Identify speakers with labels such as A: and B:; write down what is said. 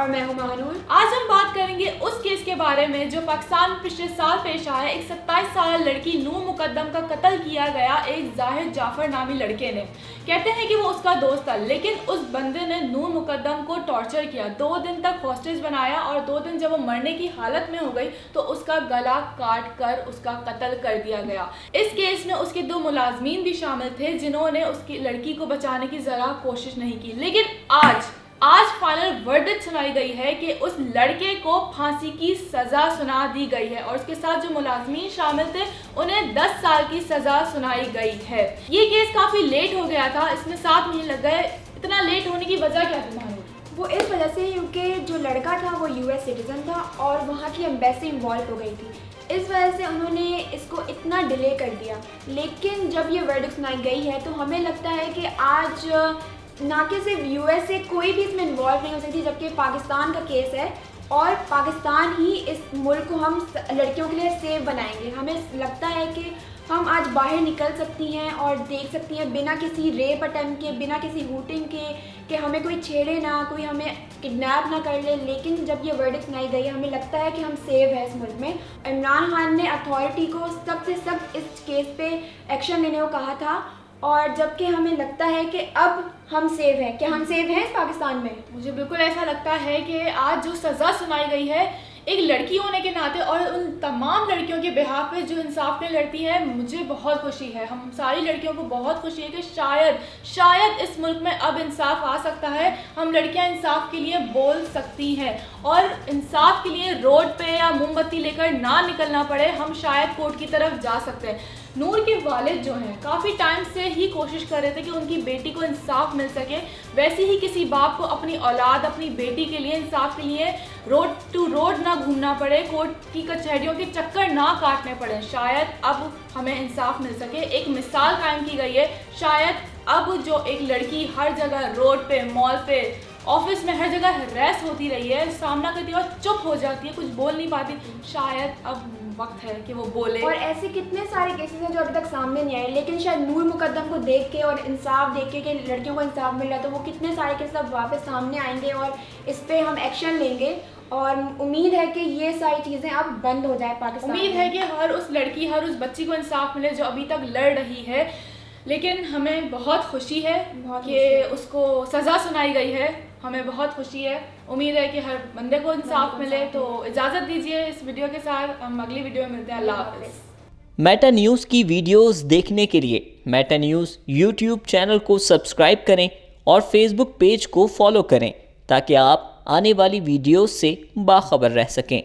A: और मैं हूं महानूर।
B: आज हम बात करेंगे उस केस के बारे में जो पाकिस्तान में पिछले साल पेश आया। एक 27 साल लड़की नूर मुकद्दम का कत्ल किया गया एक जाहिद जाफर नामी लड़के ने। कहते हैं कि वो उसका दोस्त था, लेकिन उस बंदे ने नूर मुकद्दम को टॉर्चर किया, 2 दिन तक हॉस्टेज बनाया और 2 दिन जब वो मरने की हालत में हो गई तो उसका गला काट कर उसका कत्ल कर दिया गया। इस केस में उसके 2 मुलाजमीन भी शामिल थे जिन्होंने उसकी लड़की को बचाने की जरा कोशिश नहीं की। लेकिन आज फाइनल वर्डिक्ट सुनाई गई है कि उस लड़के को फांसी की सजा सुना दी गई है और उसके साथ जो मुलाजमीन शामिल थे उन्हें 10 साल की सजा सुनाई गई है। ये केस काफी लेट हो गया था, इसमें 7 महीने लग गए। इतना लेट होने की वजह क्या थी?
A: वो इस वजह से क्योंकि जो लड़का था वो यूएस सिटीजन था और वहाँ की एम्बेसी इन्वॉल्व हो गई थी, इस वजह से उन्होंने इसको इतना डिले कर दिया। लेकिन जब ये वर्डिक्ट सुनाई गई है तो हमें लगता है कि आज ना कि सिर्फ यूएस से कोई भी इसमें इन्वॉल्व नहीं हो सकती, जबकि पाकिस्तान का केस है और पाकिस्तान ही इस मुल्क को हम लड़कियों के लिए सेफ बनाएंगे। हमें लगता है कि हम आज बाहर निकल सकती हैं और देख सकती हैं बिना किसी रेप अटेम्प्ट के, बिना किसी हूटिंग के कि हमें कोई छेड़े ना, कोई हमें किडनैप ना कर ले। लेकिन जब ये वर्डिक्ट सुनाई गई हमें लगता है कि हम सेफ हैं इस मुल्क में। इमरान खान ने अथॉरिटी को सख्त से सख्त इस केस पे एक्शन लेने को कहा था और जबकि हमें लगता है कि अब हम सेफ हैं। क्या हम सेफ हैं इस पाकिस्तान में?
B: मुझे बिल्कुल ऐसा लगता है कि आज जो सज़ा सुनाई गई है एक लड़की होने के नाते और उन तमाम लड़कियों के बिहाफ पे जो इंसाफ में लड़ती है, मुझे बहुत खुशी है। हम सारी लड़कियों को बहुत खुशी है कि शायद इस मुल्क में अब इंसाफ आ सकता है। हम लड़कियां इंसाफ के लिए बोल सकती हैं और इंसाफ के लिए रोड पे या मोमबत्ती लेकर ना निकलना पड़े। हम शायद कोर्ट की तरफ जा सकते हैं। नूर के वालिद जो हैं काफ़ी टाइम से ही कोशिश कर रहे थे कि उनकी बेटी को इंसाफ मिल सके। वैसे ही किसी बाप को अपनी औलाद, अपनी बेटी के लिए इंसाफ के लिए रोड टू रोड ना घूमना पड़े, कोर्ट की कचहरियों के चक्कर ना काटने पड़े। शायद अब हमें इंसाफ मिल सके। एक मिसाल कायम की गई है। शायद अब जो एक लड़की हर जगह रोड पे, मॉल पे, ऑफिस में, हर जगह हरेस होती रही है, सामना करती है और चुप हो जाती है, कुछ बोल नहीं पाती, शायद अब वक्त है कि वो बोले।
A: और ऐसे कितने सारे केसेस हैं जो अभी तक सामने नहीं आए, लेकिन शायद नूर मुकद्दम को देख के और इंसाफ देख के कि लड़कियों को इंसाफ मिल रहा है तो वो कितने सारे केसेस अब वापस सामने आएंगे और इस पर हम एक्शन लेंगे। और उम्मीद है कि ये सारी चीज़ें अब बंद हो जाए पाकिस्तान में।
B: उम्मीद है कि हर उस लड़की, हर उस बच्ची को इंसाफ मिले जो अभी तक लड़ रही है। लेकिन हमें बहुत खुशी है कि उसको सज़ा सुनाई गई है। हमें बहुत खुशी है। उम्मीद है कि हर बंदे को इंसाफ मिले। तो इजाज़त दीजिए इस वीडियो के साथ। हम अगली वीडियो में मिलते हैं। अल्लाह हाफ़िज़।
C: मेटा न्यूज़ की वीडियोस देखने के लिए मेटा न्यूज़ यूट्यूब चैनल को सब्सक्राइब करें और फेसबुक पेज को फॉलो करें ताकि आप आने वाली वीडियोस से बाखबर रह सकें।